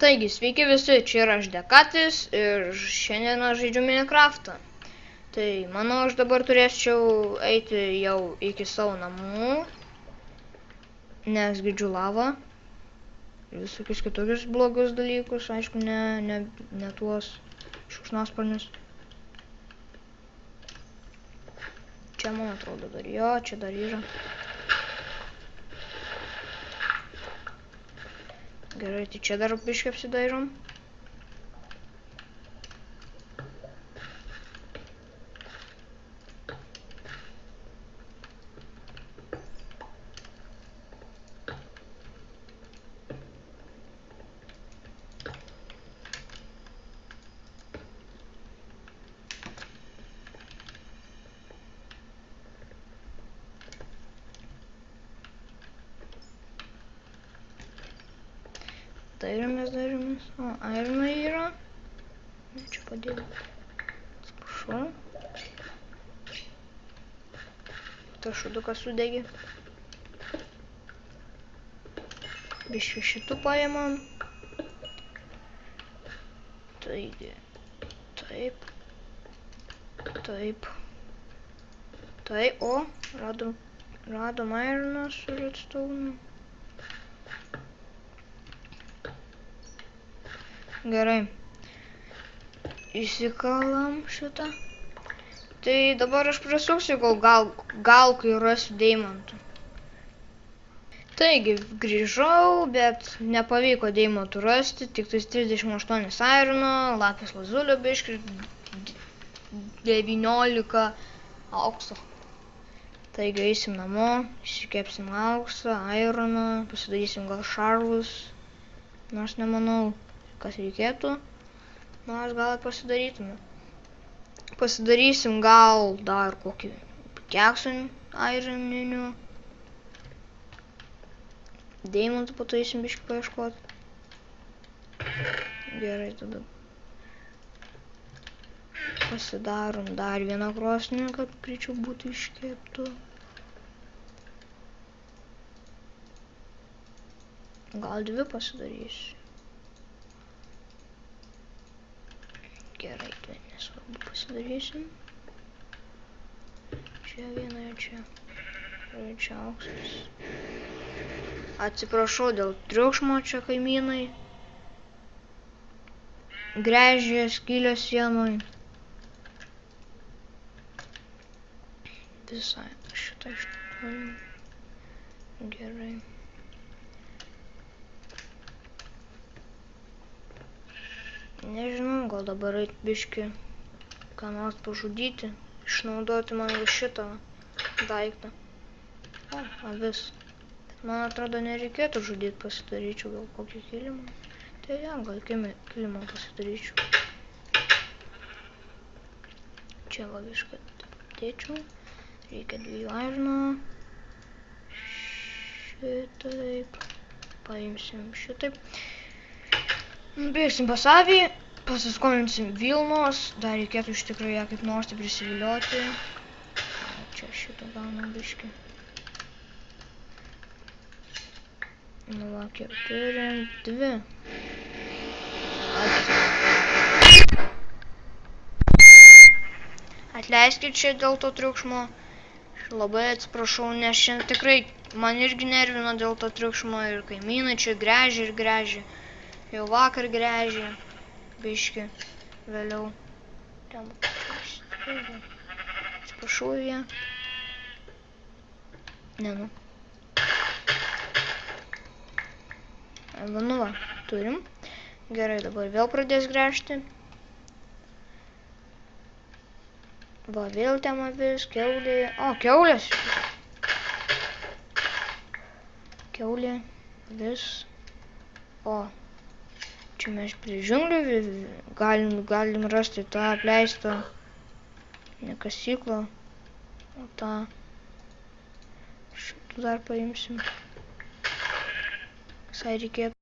Taigi, sveiki visi, čia yra aš Dekatis ir šiandien aš žaidžiu Minecraftą. Tai manau, aš dabar turėčiau eiti jau iki savo namų, nes girdžiu lavą ir visokius kitokius blogus dalykus, aišku, ne tuos šikšnosparnius. Čia, man atrodo, dar jo, čia dar yra. Gerai, tai čia dar biškį apsidairom. Dairomės. O, irono yra. Čia padėjau. Atsiprašau. Tas šudukas sudegė. Biškį šitų paėmam. Taigi. Taip. Tai, o, radom ironą su redstone. Gerai. Įsikalam šitą. Tai dabar aš prasuksiu, gal kai rasiu deimantų. Taigi, grįžau, bet nepavyko deimantų rasti, tik tais 38 irono, lapis lazulio biškį, 19 aukso. Taigi, eisim namo, išsikepsim auksą, ironą, pasidarysim gal šarvus, nors nemanau, kas reikėtų, nors gal pasidarytume. Pasidarysim gal dar kokį keksą ironinių. Deimantų po to eisim biškį paieškoti. Gerai, tada pasidarom dar vieną krosnį, kad greičiau būtų iškeptų. Gal dvi pasidarysiu. Gerai, tai nesvarbu, pasidarysim. Čia viena, čia auksas. Atsiprašau dėl triukšmo, čia kaimynai. Gręžė skylę sienoj. Visai šitą išnaudoju. Gerai. Nežinau, gal dabar eit biškį ką nors pažudyti, išnaudoti man šitą daiktą. O, avis. Bet man atrodo nereikėtų žudyti, pasidaryčiau gal kokį kilimą. Tai ja, gal kilimą pasidaryčiau. Čia va biškį dėčiau. Reikia 2 irono. Šitaip. Paimsim šitaip. Bėgsim pas avį, pasiskolinsim Vilnos, dar reikėtų iš tikrųjų ją kaip nors prisivilioti. Čia šitą gaunam biškį. Nu va, kiek turim 2. Atleiskit čia dėl to triukšmo. Labai atsiprašau, nes šiandien tikrai man irgi nervina dėl to triukšmo ir kaimynai čia gręžia ir gręžia. Jau vakar gręžė, biškį, vėliau. Atsiprašau jie. Ne, nu. Nu va, turim. Gerai, dabar vėl pradės gręžti. Va, vėl ten avis, kiaulė. O, kiaulės. Kiaulė, avis. O. Čia mes prie džiunglių galim rasti tą apleistą ne kasyklą, o tą šitų dar paimsim. Visai reikėtų.